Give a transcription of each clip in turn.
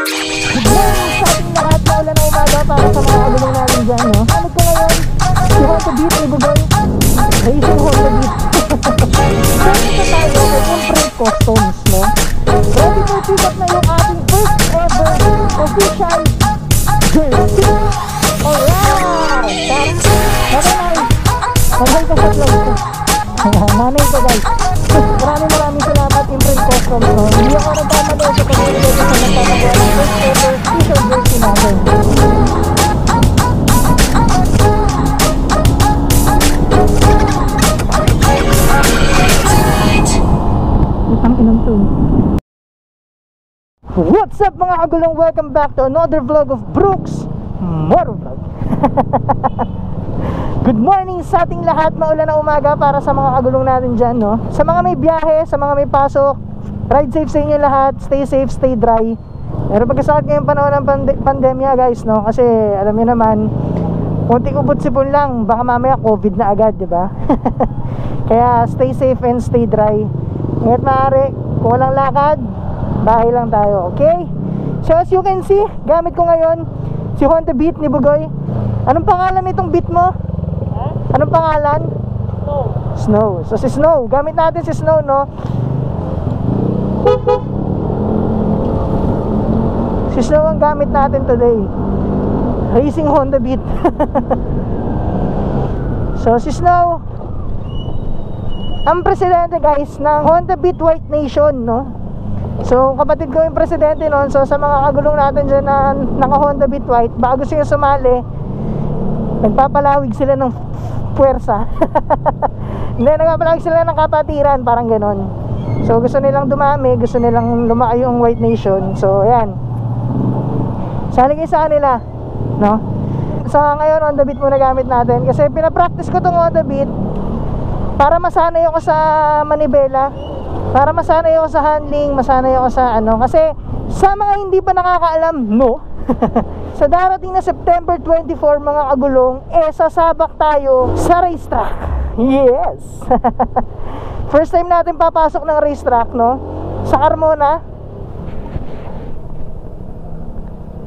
Para sa mga agulong natin dyan, no? Gamit ko ngayon si Honda Beat, Ibugay Racing Honda Beat. Gamit na tayo kay Imprint Customs, no? Ready to pick up na yung ating first ever official jersey. Alright! Nanay ka sa vlog ko. Nanay ko, guys. Maraming salamat, Imprint Customs, no? Hindi ako nagkamali sa pag-ibigay sa nagpapagawa ng first ever official jersey natin. What's up mga kagulong? Welcome back to another vlog of Brooks Motovlog. Good morning sa ating lahat. Maulan na umaga para sa mga kagulong natin dyan, no? Sa mga may biyahe, sa mga may pasok, ride safe sa inyo lahat. Stay safe, stay dry. Pero pagkasakit ngayong panahon ng pandemya, guys, no? Kasi alam niyo naman, kunting ubot-sipon lang, baka mamaya COVID na agad, di ba? Kaya stay safe and stay dry. Ngayon maaari, kung walang lakad, bahay lang tayo, okay? So as you can see, gamit ko ngayon si Honda Beat ni Bugoy. Anong pangalan nitong Beat mo? Anong pangalan? Snow. So si Snow, gamit natin si Snow, no? Si Snow ang gamit natin today. Racing Honda Beat. So si Snow ang presidente, guys, ng Honda Beat White Nation, no? So kapatid ko yung presidente noon. So sa mga kagulong natin dyan na naka Honda Beat White, bago sila sumali, nagpapalawig sila ng puwersa. Hindi, nagpapalawig sila ng kapatiran, parang ganon. So gusto nilang dumami, gusto nilang lumaki yung White Nation. So ayan, saligay sa kanila, no? So ngayon Honda Beat muna gamit natin, kasi pinapractice ko tong Honda Beat para masanay ako sa manibela, para masanay ako sa handling, masanay ako sa ano. Kasi sa mga hindi pa nakakaalam, no? Sa darating na September 24 mga kagulong, sasabak tayo sa racetrack. Yes. First time natin papasok ng racetrack, no? Sa Carmona.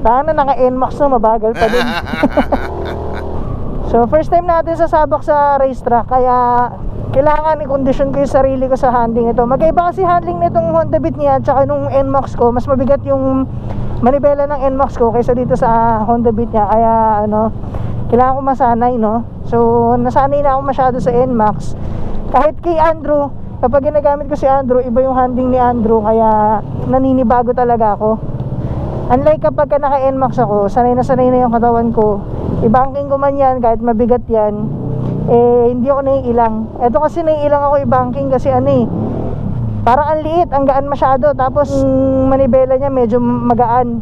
Sana naka-NMAX na, mabagal pa din. So first time natin sasabak sa racetrack, kaya kailangan i-condition ko yung sarili ko sa handling ito. Magkaiba kasi handling nitong Honda Beat niya tsaka nung NMAX ko. Mas mabigat yung manibela ng NMAX ko kaysa dito sa Honda Beat niya. Kaya ano, kailangan ko masanay, no? So nasanay na ako masyado sa NMAX. Kahit kay Andrew, kapag ginagamit ko si Andrew, iba yung handling ni Andrew, kaya naninibago talaga ako. Unlike kapag naka NMAX ako, sanay na yung katawan ko. I-banking ko man yan, kahit mabigat yan, hindi ako naiilang. Ito kasi naiilang ako i-banking kasi ano eh, parang ang liit, ang gaan masyado. Tapos manibela niya medyo magaan.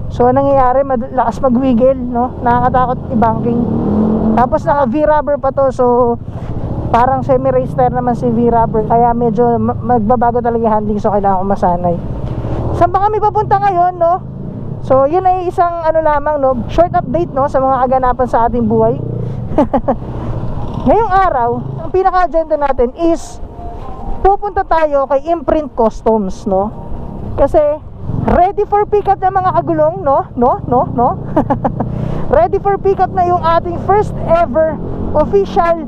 So anong nangyayari, lakas mag-wiggle, no? Nakakatakot i-banking. Tapos naka V-rubber pa to, so parang semi-race tire naman si V-rubber, kaya medyo magbabago talaga yung handling. So kailangan ko masanay. Saan ba kami papunta ngayon, no? So yun ay isang ano lamang, no, short update, no, sa mga kaganapan sa ating buhay. Ngayong araw, ang pinaka-agenda natin is pupunta tayo kay Imprint Customs, no? Kasi ready for pickup na mga kagulong, no? Ready for pickup na yung ating first ever official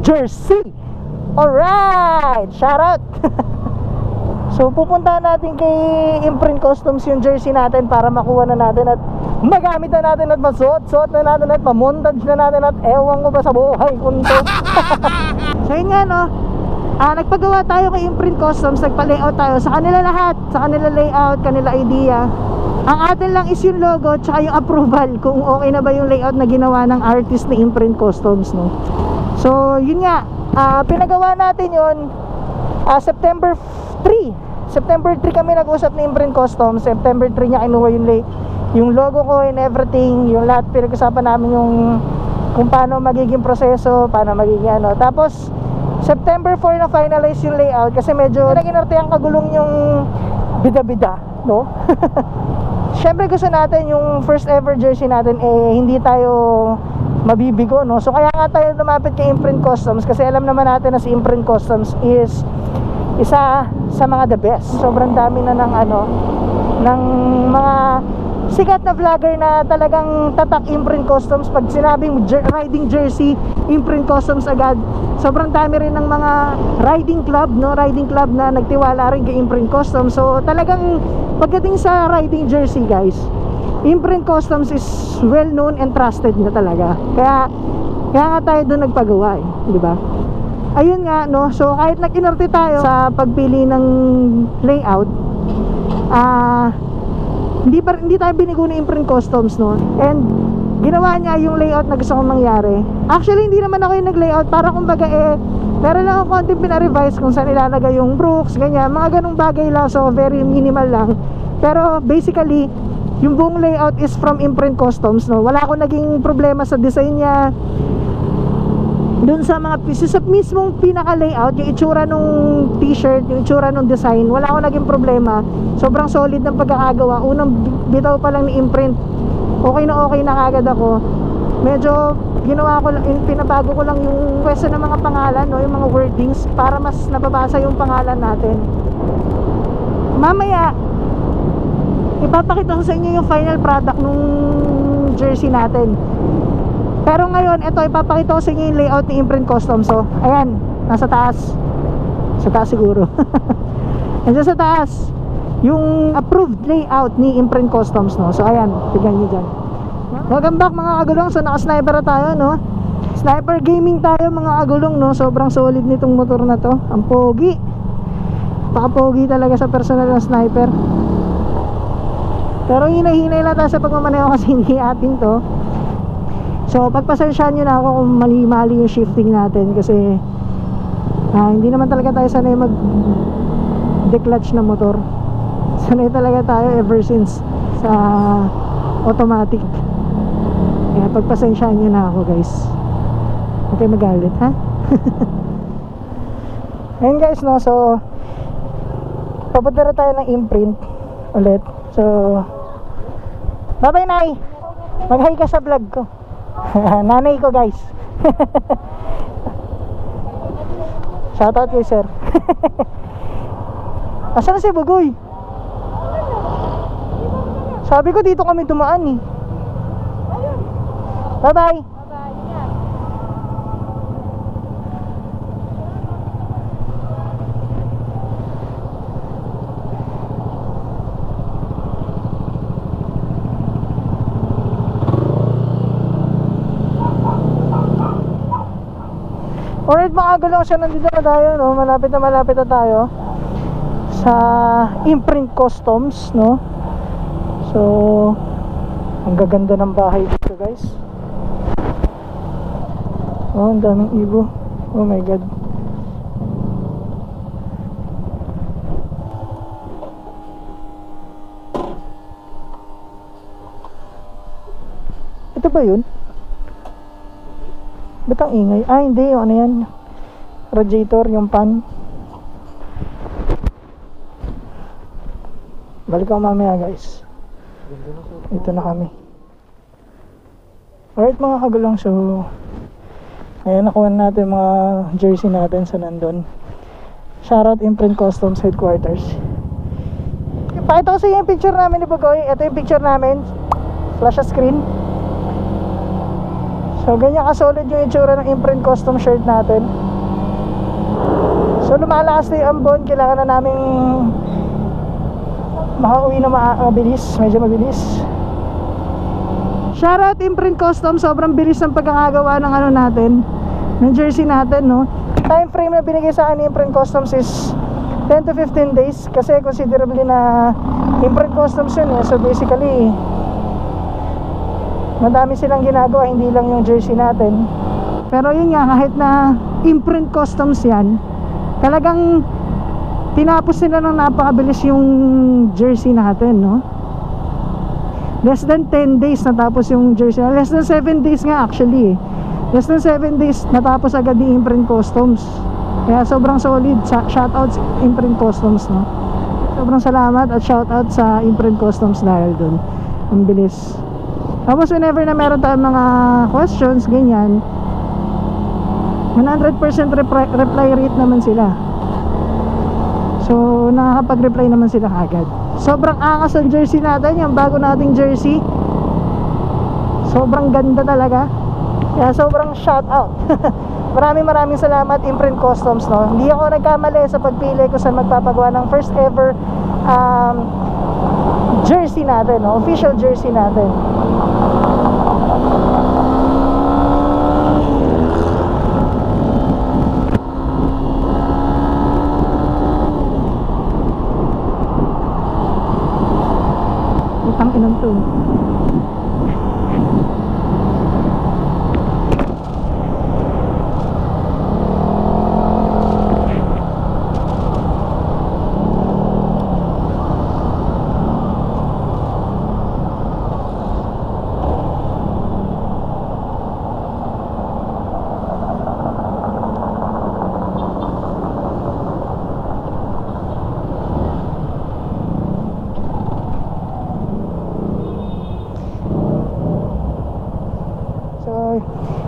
jersey. Alright, shout out. So pupunta natin kay Imprint Customs yung jersey natin para makuha na natin at magamit na natin at masuot-suot na natin at mamontage na natin at ewan ko ba sa buhay kunto. So yun nga, no, nagpagawa tayo kay Imprint Customs, nagpa-layout tayo sa kanila lahat, sa kanila layout, kanila idea. Ang atin lang is yung logo tsaka yung approval kung okay na ba yung layout na ginawa ng artist ni Imprint Customs, no. So yun nga, pinagawa natin yun September 3 kami nag-usap ni Imprint Customs. September 3 niya kinuha yung logo ko and everything, yung lahat pinag-usapan namin yung kung paano magiging proseso, paano magiging ano. Tapos September 4 na finalize yung layout kasi medyo naginarte ang kagulong yung bida-bida, no? Syempre gusto natin yung first ever jersey natin hindi tayo mabibigo, no? So kaya nga tayo lumapit kay Imprint Customs kasi alam naman natin na si Imprint Customs is isa sa mga the best. Sobrang dami na ng ano, ng mga sikat na vlogger na talagang tatak Imprint Customs. Pag sinabing riding jersey, Imprint Customs agad. Sobrang dami rin ng mga riding club, no? Riding club na nagtiwala rin kay Imprint Customs. So talagang pagdating sa riding jersey, guys, Imprint Customs is well known and trusted na talaga. Kaya nga tayo doon nagpagawa, di ba? Ayun nga, no? So kahit nag-inorte tayo sa pagpili ng layout, hindi tayo binigo ni Imprint Customs, no? And ginawa niya yung layout na gusto kong mangyari. Actually, hindi naman ako yung nag-layout. Para kumbaga meron lang ako konting pina-revise kung saan ilalagay yung brooks, ganyan, mga ganung bagay lang. So very minimal lang. Pero basically, yung buong layout is from Imprint Customs, no? Wala akong naging problema sa design niya. Doon sa mga pieces, sa mismong pinaka-layout, yung itsura nung t-shirt, yung itsura nung design, wala akong naging problema. Sobrang solid ng pagkakagawa. Unang bitaw pa lang ni Imprint, okay na kagad ako. Medyo ginawa ko lang, pinabago ko lang yung pwesto ng mga pangalan, no? Yung mga wordings, para mas nababasa yung pangalan natin. Mamaya ipapakita ko sa inyo yung final product nung jersey natin. Pero ngayon, ito, ipapakita ko sa inyo yung layout ni Imprint Customs. So, ayan, nasa taas. Sa taas siguro. Nandiyan sa taas yung approved layout ni Imprint Customs, no? So, ayan, tignan nyo dyan. Welcome back mga kagulong. So, naka-sniper na tayo, no? Sniper gaming tayo mga kagulong, no? Sobrang solid nitong motor na to. Ang pogi. Paka-pogi talaga sa personal na sniper. Pero hinay-hinay lang tayo sa pagmamaneho kasi hindi atin to. So pagpasensyahan nyo na ako kung mali-mali yung shifting natin. Kasi hindi naman talaga tayo sanay mag declutch na motor. Sanay talaga tayo ever since sa automatic. Kaya pagpasensyahan nyo na ako, guys. Huwag kayo magalit, ha? Ayun guys, no. So papunta na tayo ng Imprint ulit. So bye bye, Nay. Mag-hi ka sa vlog ko. Nanay ko, guys. Shoutout kay sir. Asan na si Bugoy? Sabi ko dito kami dumaan eh. Bye bye. Alright mga kagulong, siya nandito na tayo, no? Malapit na tayo sa Imprint Customs, no? So ang gaganda ng bahay dito, guys. Oh, ang daming ibo. Oh my god. Ito ba yun? Ba't ang ingay? Ah, hindi. Yung ano yan? Radiator, yung fan. Balik ako mamaya, guys. Ito na kami. Alright mga kagulong. So ayan, nakuha natin mga jersey natin sa nandun. Shoutout Imprint Customs Headquarters. Pakita ko sa inyo yung picture namin ni Bugoy. Ito yung picture namin. Flash a screen. So ganyan ka-solid yung itsura ng Imprint Custom shirt natin. So lumalakas na yung ambon. Kailangan na namin makauwi na mabilis. Medyo mabilis. Shoutout Imprint Custom. Sobrang bilis ng pagkakagawa ng ano natin, ng jersey natin, no? Time frame na binigay sa akin ni Imprint Customs is 10 to 15 days. Kasi considerably na Imprint Customs yun, eh. So basically madami silang ginagawa, hindi lang yung jersey natin. Pero yun nga, kahit na Imprint Customs yan, talagang tinapos nila ng napakabilis yung jersey natin, no? Less than 10 days natapos yung jersey. Less than 7 days nga actually. Less than 7 days natapos agad ni Imprint Customs. Kaya sobrang solid. Shoutout sa Imprint Customs, no? Sobrang salamat at shoutout sa Imprint Customs dahil dun. Ang bilis. Tapos whenever na meron tayong mga questions, ganyan, 100% reply rate naman sila. So nakakapag-reply naman sila agad. Sobrang angas ang jersey natin, yung bago nating jersey. Sobrang ganda talaga. Kaya sobrang shout out. Maraming salamat Imprint Customs, no. Hindi ako nagkamali sa pagpili ko sa magpapagawa ng first ever jersey natin, no? Official jersey natin. Ang inang to.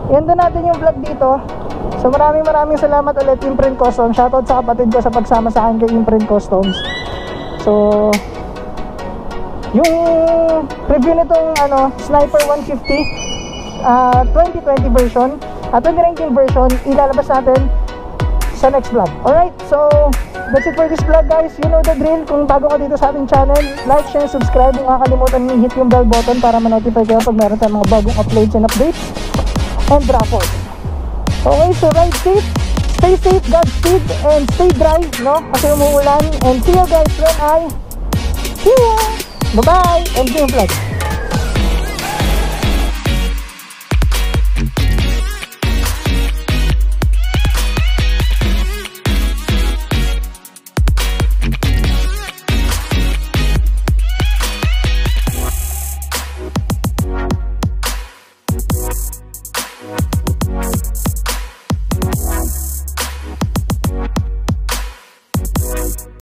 Ganda natin yung vlog dito. So maraming salamat ulit Imprint Customs. Shoutout sa kapatid ko sa pagsama sa akin kay Imprint Customs. So yung review nitong Sniper 150 2020 version at 2019 version ilalabas natin sa next vlog. Alright, so that's it for this vlog, guys. You know the drill. Kung bago ka dito sa ating channel, like, share, subscribe. Huwag kakalimutan hit yung bell button para ma-notify kayo pag meron tayong mga bagong uploads and updates and rapport. Okay, so ride safe, stay safe, Godspeed, and stay dry, no? Kasi umuulan. And see you guys when I see you. Bye-bye, and see you vlog.